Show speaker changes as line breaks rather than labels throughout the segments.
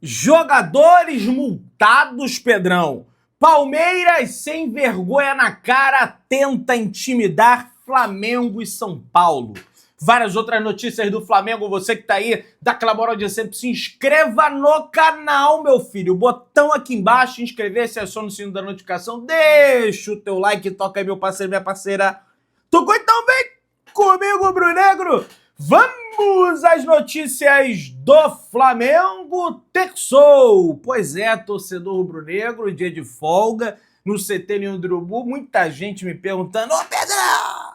Jogadores multados, Pedrão. Palmeiras sem vergonha na cara tenta intimidar Flamengo e São Paulo. Várias outras notícias do Flamengo. Você que tá aí, dá aquela moral de sempre, se inscreva no canal, meu filho. O botão aqui embaixo, inscrever-se, aciona o sino da notificação. Deixa o teu like, toca aí, meu parceiro, minha parceira. Tocou então, vem comigo, Brunegro. Vamos às notícias do Flamengo. Terçou. Pois é, torcedor rubro-negro, dia de folga no CT Leandro Urubu. Muita gente me perguntando: ô Pedrão,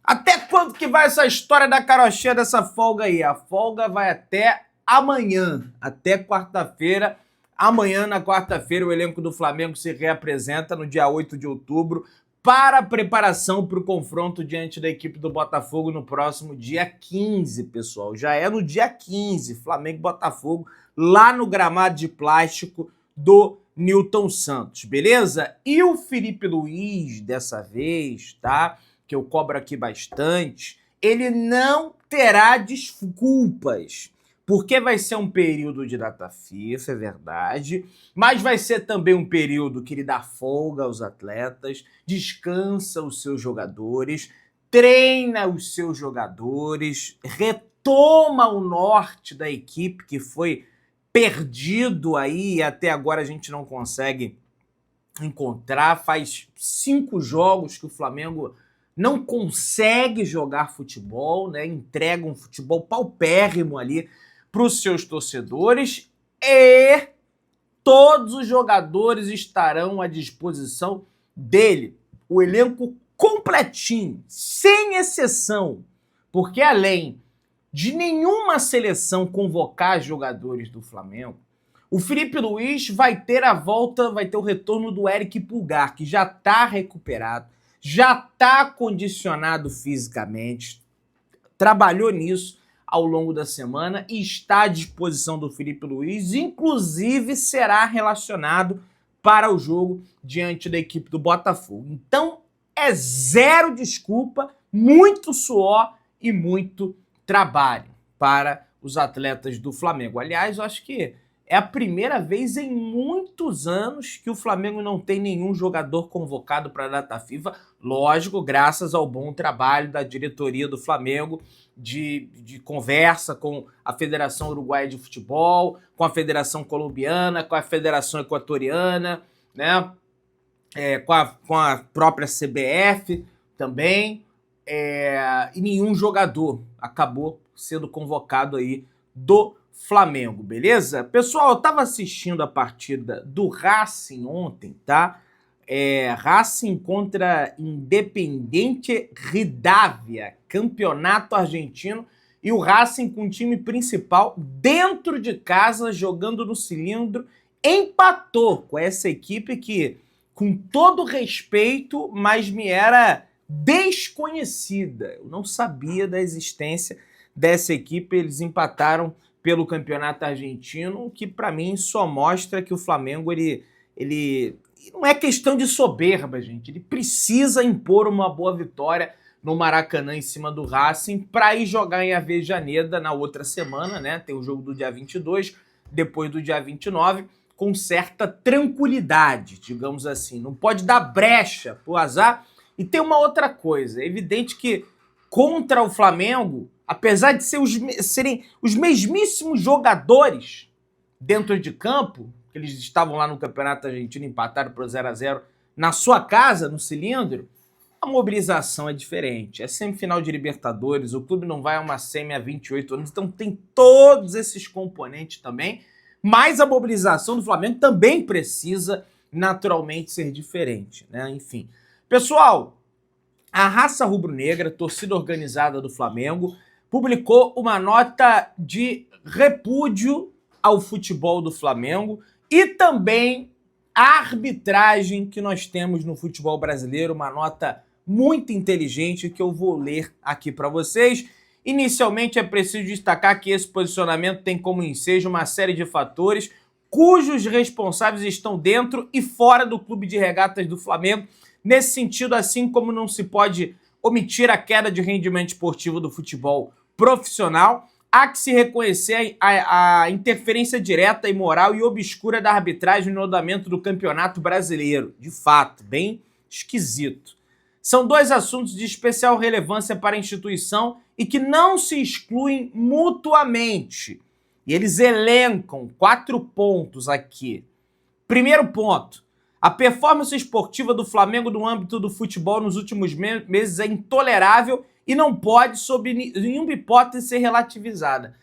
até quando que vai essa história da carochinha dessa folga aí? A folga vai até amanhã, até quarta-feira. Amanhã, na quarta-feira, o elenco do Flamengo se reapresenta no dia 8 de outubro para a preparação para o confronto diante da equipe do Botafogo no próximo dia 15, pessoal. Já é no dia 15, Flamengo e Botafogo, lá no gramado de plástico do Newton Santos, beleza? E o Felipe Luiz, dessa vez, tá? Que eu cobro aqui bastante, ele não terá desculpas, porque vai ser um período de data FIFA, é verdade, mas vai ser também um período que ele dá folga aos atletas, descansa os seus jogadores, treina os seus jogadores, retoma o norte da equipe que foi perdido aí e até agora a gente não consegue encontrar. Faz 5 jogos que o Flamengo não consegue jogar futebol, né? Entrega um futebol paupérrimo ali para os seus torcedores e todos os jogadores estarão à disposição dele. O elenco completinho, sem exceção, porque além de nenhuma seleção convocar jogadores do Flamengo, o Felipe Luiz vai ter a volta, vai ter o retorno do Eric Pulgar, que já está recuperado, já está condicionado fisicamente, trabalhou nisso ao longo da semana e está à disposição do Felipe Luiz, inclusive será relacionado para o jogo diante da equipe do Botafogo. Então é zero desculpa, muito suor e muito trabalho para os atletas do Flamengo. Aliás, eu acho que é a primeira vez em muitos anos que o Flamengo não tem nenhum jogador convocado para a data FIFA. Lógico, graças ao bom trabalho da diretoria do Flamengo, de conversa com a Federação Uruguaia de Futebol, com a Federação Colombiana, com a Federação Equatoriana, né? Com a própria CBF também. E nenhum jogador acabou sendo convocado aí do Flamengo, beleza? Pessoal, eu tava assistindo a partida do Racing ontem, tá? Racing contra Independiente Rivadavia, campeonato argentino, e o Racing com o time principal dentro de casa, jogando no cilindro, empatou com essa equipe que, com todo respeito, mas me era desconhecida. Eu não sabia da existência dessa equipe, eles empataram pelo campeonato argentino, que para mim só mostra que o Flamengo, ele não é questão de soberba, gente. Ele precisa impor uma boa vitória no Maracanã em cima do Racing para ir jogar em Avejaneda na outra semana, né? Tem o jogo do dia 22, depois do dia 29, com certa tranquilidade, digamos assim. Não pode dar brecha pro azar. E tem uma outra coisa, é evidente que contra o Flamengo, apesar de serem os mesmíssimos jogadores dentro de campo, que eles estavam lá no Campeonato Argentino, empataram por 0-0 na sua casa, no cilindro, a mobilização é diferente. É semifinal de Libertadores, o clube não vai a uma semi há 28 anos, então tem todos esses componentes também, mas a mobilização do Flamengo também precisa naturalmente ser diferente, né? Enfim. Pessoal, a raça rubro-negra, torcida organizada do Flamengo, publicou uma nota de repúdio ao futebol do Flamengo e também a arbitragem que nós temos no futebol brasileiro, uma nota muito inteligente que eu vou ler aqui para vocês. Inicialmente é preciso destacar que esse posicionamento tem como ensejo uma série de fatores cujos responsáveis estão dentro e fora do clube de regatas do Flamengo. Nesse sentido, assim como não se pode omitir a queda de rendimento esportivo do futebol profissional, há que se reconhecer a interferência direta, imoral e obscura da arbitragem no andamento do Campeonato Brasileiro. De fato, bem esquisito. São dois assuntos de especial relevância para a instituição e que não se excluem mutuamente. E eles elencam 4 pontos aqui. Primeiro ponto. A performance esportiva do Flamengo no âmbito do futebol nos últimos meses é intolerável e não pode, sob nenhuma hipótese, ser relativizada.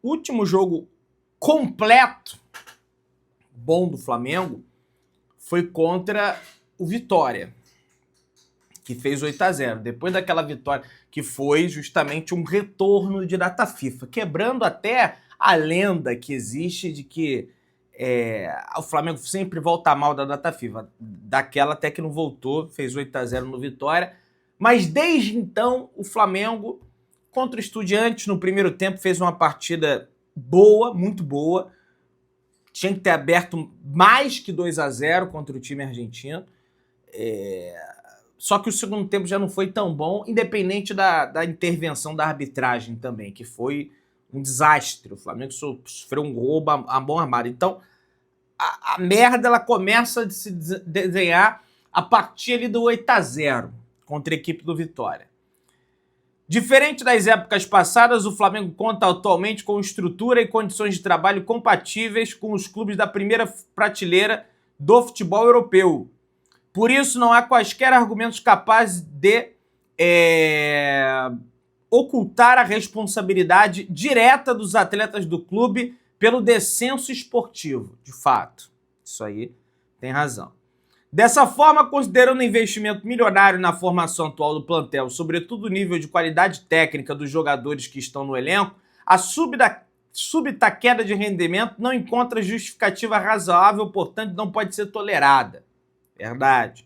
O último jogo completo bom do Flamengo foi contra o Vitória, que fez 8-0. Depois daquela vitória, que foi justamente um retorno de data FIFA, quebrando até a lenda que existe de que o Flamengo sempre volta mal da data FIFA. Daquela até que não voltou, fez 8-0 no Vitória. Mas desde então, o Flamengo, contra o Estudiantes, no primeiro tempo, fez uma partida boa, muito boa. Tinha que ter aberto mais que 2-0 contra o time argentino. Só que o segundo tempo já não foi tão bom, independente da intervenção da arbitragem também, que foi um desastre. O Flamengo sofreu um roubo a mão armada. Então, a merda ela começa a se desenhar a partir ali do 8-0 contra a equipe do Vitória. Diferente das épocas passadas, o Flamengo conta atualmente com estrutura e condições de trabalho compatíveis com os clubes da primeira prateleira do futebol europeu. Por isso, não há quaisquer argumentos capazes de ocultar a responsabilidade direta dos atletas do clube pelo descenso esportivo. De fato, isso aí tem razão. Dessa forma, considerando o investimento milionário na formação atual do plantel, sobretudo o nível de qualidade técnica dos jogadores que estão no elenco, a súbita queda de rendimento não encontra justificativa razoável, portanto, não pode ser tolerada. Verdade.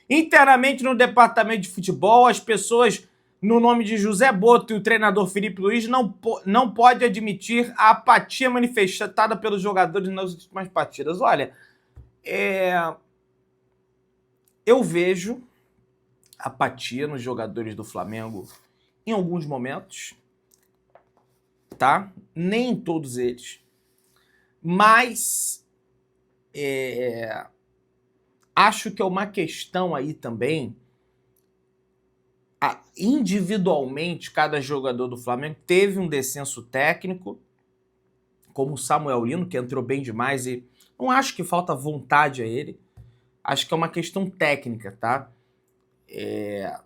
Internamente no departamento de futebol, as pessoas, no nome de José Boto e o treinador Felipe Luiz, não pode admitir a apatia manifestada pelos jogadores nas últimas partidas. Olha, eu vejo apatia nos jogadores do Flamengo em alguns momentos, tá? Nem em todos eles. Mas acho que é uma questão aí também. Individualmente, cada jogador do Flamengo teve um descenso técnico, como o Samuel Lino, que entrou bem demais e não acho que falta vontade a ele. Acho que é uma questão técnica, tá?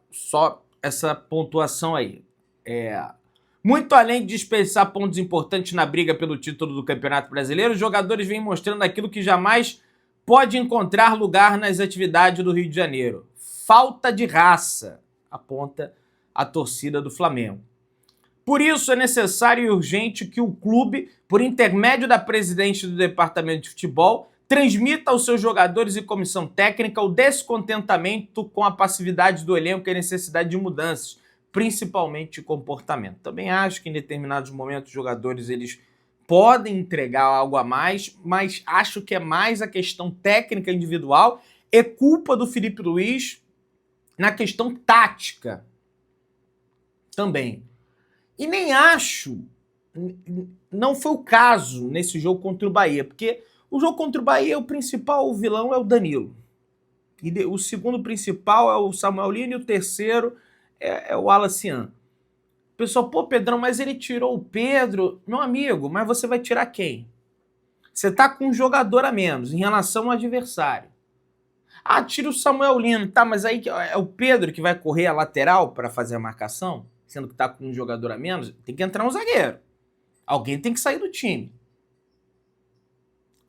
Só essa pontuação aí. Muito além de dispensar pontos importantes na briga pelo título do Campeonato Brasileiro, os jogadores vêm mostrando aquilo que jamais pode encontrar lugar nas atividades do Rio de Janeiro. Falta de raça, aponta a torcida do Flamengo. Por isso é necessário e urgente que o clube, por intermédio da presidente do departamento de futebol, transmita aos seus jogadores e comissão técnica o descontentamento com a passividade do elenco e a necessidade de mudanças, principalmente de comportamento. Também acho que em determinados momentos os jogadores eles podem entregar algo a mais, mas acho que é mais a questão técnica individual e culpa do Felipe Luiz na questão tática também. E nem acho, não foi o caso nesse jogo contra o Bahia, porque o jogo contra o Bahia, o principal vilão é o Danilo. E o segundo principal é o Samuel Lino e o terceiro é o Wallace. Pessoal, pô, Pedrão, mas ele tirou o Pedro. Meu amigo, mas você vai tirar quem? Você tá com um jogador a menos em relação ao adversário. Tira o Samuel Lino, tá, mas aí é o Pedro que vai correr a lateral para fazer a marcação, sendo que tá com um jogador a menos, tem que entrar um zagueiro. Alguém tem que sair do time.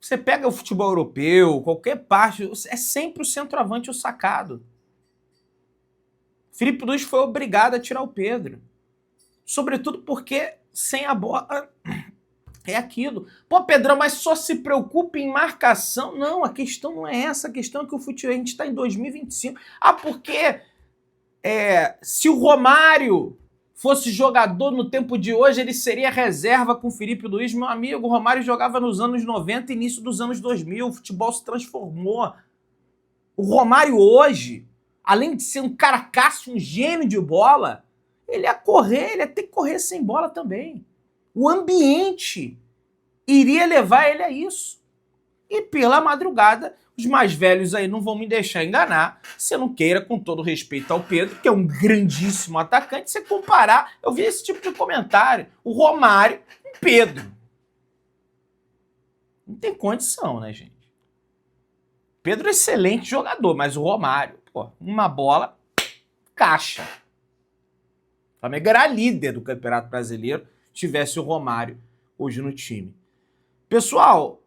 Você pega o futebol europeu, qualquer parte, é sempre o centroavante o sacado. Felipe Luiz foi obrigado a tirar o Pedro. Sobretudo porque sem a bola é aquilo. Pô, Pedrão, mas só se preocupa em marcação? Não, a questão não é essa. A questão é que o futebol, a gente está em 2025. Porque se o Romário fosse jogador no tempo de hoje, ele seria reserva com o Felipe Luiz. Meu amigo, o Romário jogava nos anos 90 e início dos anos 2000. O futebol se transformou. O Romário hoje, além de ser um caracaço, um gênio de bola, ele ia correr, ele ia ter que correr sem bola também. O ambiente iria levar ele a isso. E pela madrugada, os mais velhos aí não vão me deixar enganar, se eu não queira, com todo respeito ao Pedro, que é um grandíssimo atacante, você comparar, eu vi esse tipo de comentário, o Romário com o Pedro. Não tem condição, né, gente? Pedro é excelente jogador, mas o Romário, pô, uma bola, caixa. O Flamengo era líder do Campeonato Brasileiro, tivesse o Romário hoje no time. Pessoal,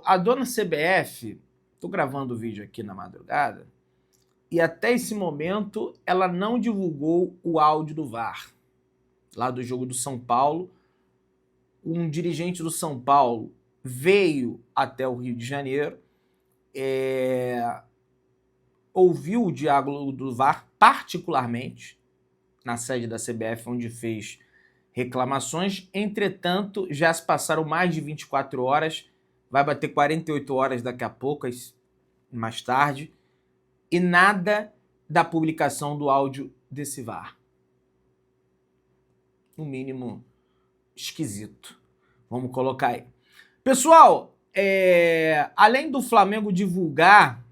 a dona CBF, tô gravando o vídeo aqui na madrugada, e até esse momento ela não divulgou o áudio do VAR, lá do jogo do São Paulo. Um dirigente do São Paulo veio até o Rio de Janeiro, ouviu o diálogo do VAR, particularmente na sede da CBF, onde fez reclamações. Entretanto, já se passaram mais de 24 horas, vai bater 48 horas daqui a pouco, mais tarde, e nada da publicação do áudio desse VAR. No mínimo, esquisito. Vamos colocar aí. Pessoal, além do Flamengo divulgar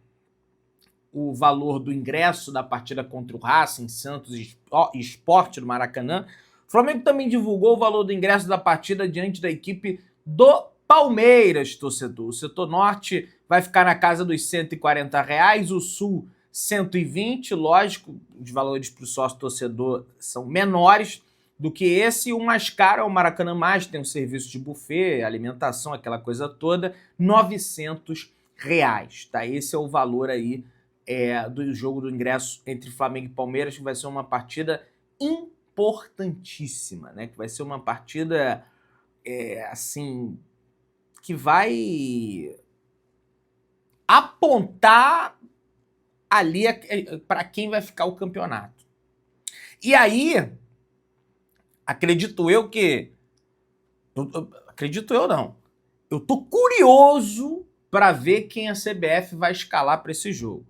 o valor do ingresso da partida contra o Racing, Santos e Sport do Maracanã, o Flamengo também divulgou o valor do ingresso da partida diante da equipe do Palmeiras, torcedor. O setor norte vai ficar na casa dos R$140, o sul 120, lógico, os valores para o sócio torcedor são menores do que esse, e o mais caro é o Maracanã Mais, tem um serviço de buffet, alimentação, aquela coisa toda, R$900, tá? Esse é o valor aí do jogo do ingresso entre Flamengo e Palmeiras, que vai ser uma partida importantíssima, né? Que vai ser uma partida, assim, que vai apontar ali para quem vai ficar o campeonato. E aí, acredito eu não, eu tô curioso para ver quem a CBF vai escalar para esse jogo.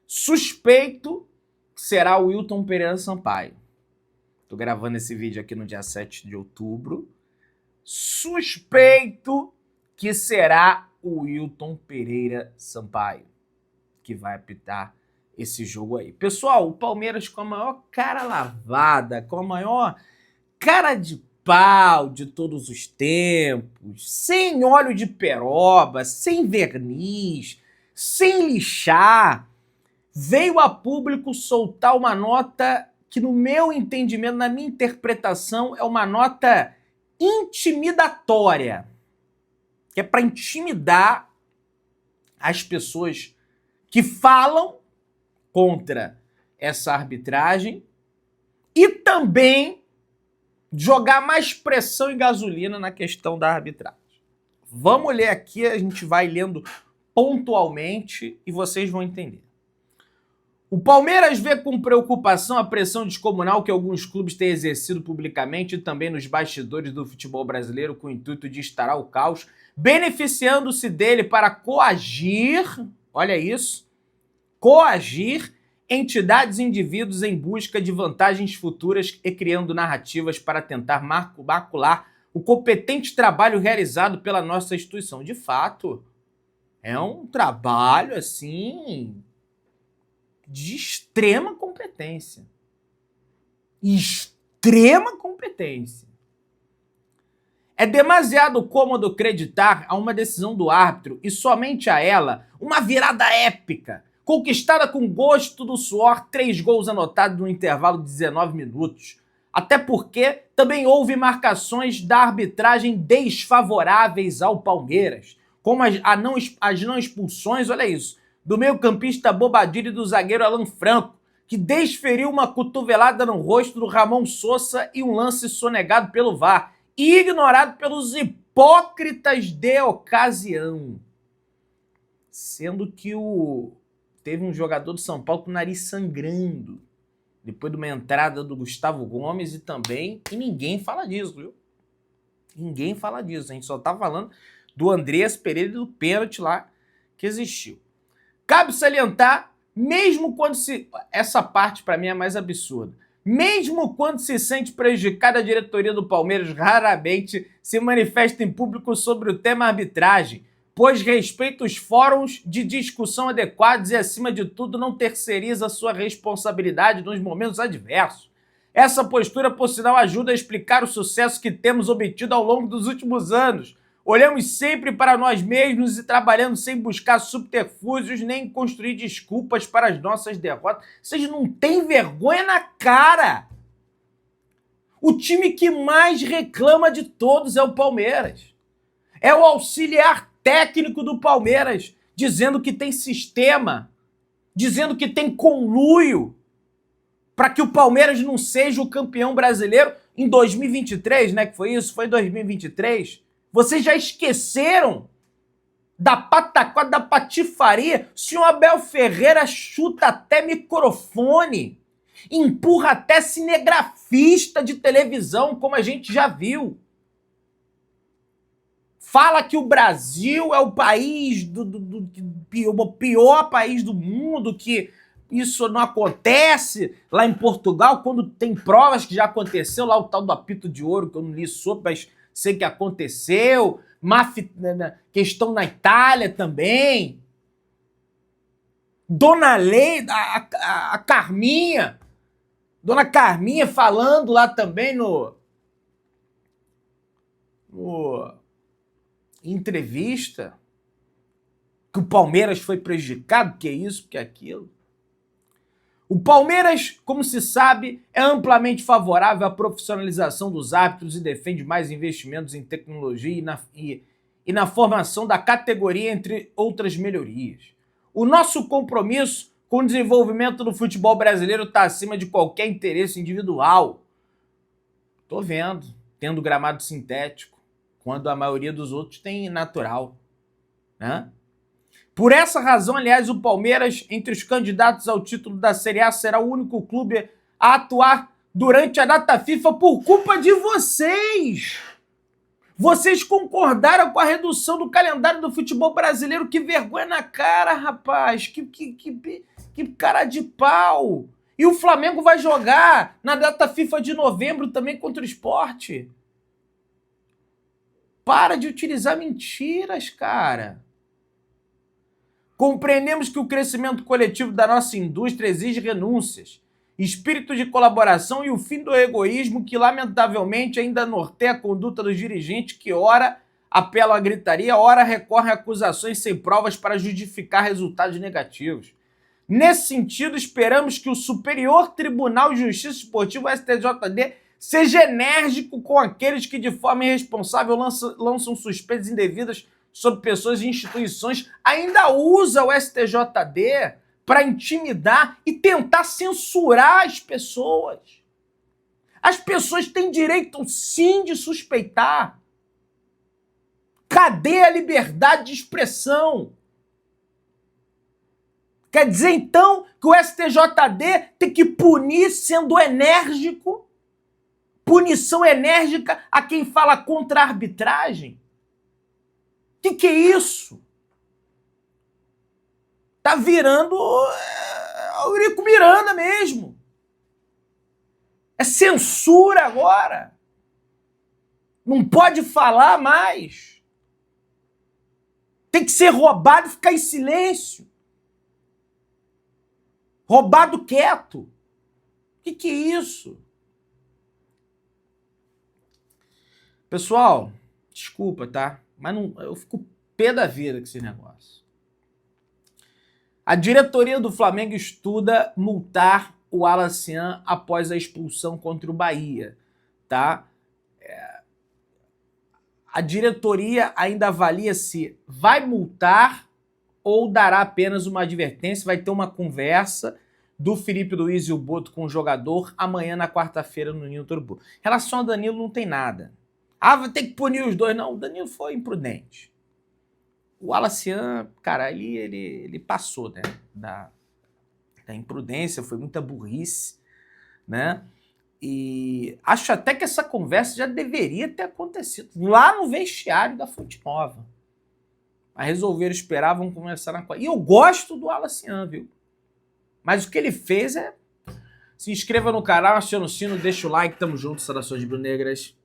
Suspeito que será o Wilton Pereira Sampaio. Tô gravando esse vídeo aqui no dia 7 de outubro. Suspeito que será o Wilton Pereira Sampaio que vai apitar esse jogo aí. Pessoal, o Palmeiras com a maior cara lavada, com a maior cara de pau de todos os tempos, sem óleo de peroba, sem verniz, sem lixar, veio a público soltar uma nota que, no meu entendimento, na minha interpretação, é uma nota intimidatória, que é para intimidar as pessoas que falam contra essa arbitragem e também jogar mais pressão e gasolina na questão da arbitragem. Vamos ler aqui, a gente vai lendo pontualmente e vocês vão entender. O Palmeiras vê com preocupação a pressão descomunal que alguns clubes têm exercido publicamente e também nos bastidores do futebol brasileiro com o intuito de instaurar o caos, beneficiando-se dele para coagir, olha isso, coagir entidades e indivíduos em busca de vantagens futuras e criando narrativas para tentar macular o competente trabalho realizado pela nossa instituição. De fato, é um trabalho, assim, de extrema competência. Extrema competência. É demasiado cômodo acreditar a uma decisão do árbitro e somente a ela uma virada épica, conquistada com gosto do suor, 3 gols anotados no intervalo de 19 minutos. Até porque também houve marcações da arbitragem desfavoráveis ao Palmeiras, como as não expulsões, olha isso, do meio-campista Bobadilha e do zagueiro Alan Franco, que desferiu uma cotovelada no rosto do Ramon Sosa e um lance sonegado pelo VAR, e ignorado pelos hipócritas de ocasião. Sendo que teve um jogador do São Paulo com o nariz sangrando, depois de uma entrada do Gustavo Gomes e ninguém fala disso, viu? Ninguém fala disso, a gente só tá falando do Andreas Pereira e do pênalti lá que existiu. Cabe salientar, mesmo quando essa parte para mim é mais absurda, Mesmo quando se sente prejudicada, a diretoria do Palmeiras raramente se manifesta em público sobre o tema arbitragem, pois respeita os fóruns de discussão adequados e, acima de tudo, não terceiriza sua responsabilidade nos momentos adversos. Essa postura, por sinal, ajuda a explicar o sucesso que temos obtido ao longo dos últimos anos. Olhamos sempre para nós mesmos e trabalhamos sem buscar subterfúgios nem construir desculpas para as nossas derrotas. Vocês não têm vergonha na cara. O time que mais reclama de todos é o Palmeiras. É o auxiliar técnico do Palmeiras, dizendo que tem sistema, dizendo que tem conluio para que o Palmeiras não seja o campeão brasileiro em 2023, né? Que foi isso? Foi em 2023. Vocês já esqueceram da pataquada, da patifaria? O senhor Abel Ferreira chuta até microfone, empurra até cinegrafista de televisão, como a gente já viu. Fala que o Brasil é o país o pior país do mundo, que isso não acontece lá em Portugal, quando tem provas que já aconteceu, lá o tal do apito de ouro, que eu não li sobre, mas sei que aconteceu, questão na Itália também. Dona Leida, a Carminha, Dona Carminha falando lá também em entrevista que o Palmeiras foi prejudicado, que é isso, que é aquilo. O Palmeiras, como se sabe, é amplamente favorável à profissionalização dos árbitros e defende mais investimentos em tecnologia e na formação da categoria, entre outras melhorias. O nosso compromisso com o desenvolvimento do futebol brasileiro está acima de qualquer interesse individual. Tô vendo, tendo gramado sintético, quando a maioria dos outros tem natural, né? Por essa razão, aliás, o Palmeiras, entre os candidatos ao título da Série A, será o único clube a atuar durante a data FIFA por culpa de vocês. Vocês concordaram com a redução do calendário do futebol brasileiro. Que vergonha na cara, rapaz. Que cara de pau. E o Flamengo vai jogar na data FIFA de novembro também contra o Sport. Para de utilizar mentiras, cara. Compreendemos que o crescimento coletivo da nossa indústria exige renúncias, espírito de colaboração e o fim do egoísmo que, lamentavelmente, ainda norteia a conduta dos dirigentes que, ora, apelam à gritaria, ora, recorrem a acusações sem provas para justificar resultados negativos. Nesse sentido, esperamos que o Superior Tribunal de Justiça Esportiva, o STJD, seja enérgico com aqueles que, de forma irresponsável, lançam suspeitas indevidas sobre pessoas e instituições, ainda usa o STJD para intimidar e tentar censurar as pessoas. As pessoas têm direito, sim, de suspeitar. Cadê a liberdade de expressão? Quer dizer, então, que o STJD tem que punir sendo enérgico? Punição enérgica a quem fala contra a arbitragem? Que é isso? Tá virando Eurico Miranda mesmo. É censura agora. Não pode falar mais. Tem que ser roubado e ficar em silêncio. Roubado quieto. Que é isso? Pessoal, desculpa, tá? Mas não, eu fico pé da vida com esse negócio. A diretoria do Flamengo estuda multar o Alacian após a expulsão contra o Bahia, tá? A diretoria ainda avalia se vai multar ou dará apenas uma advertência. Vai ter uma conversa do Felipe Luiz e o Boto com o jogador amanhã, na quarta-feira, no Ninho do Urubu. Em relação ao Danilo, não tem nada. Ah, vai ter que punir os dois. Não, o Danilo foi imprudente. O Alacian, cara, ele passou, né, da imprudência, foi muita burrice, né? E acho até que essa conversa já deveria ter acontecido lá no vestiário da Fonte Nova. Mas resolveram esperar, vão conversar na quarta. E eu gosto do Alacian, viu? Mas o que ele fez é Se inscreva no canal, aciona o sino, deixa o like. Tamo junto, saudações rubro-negras.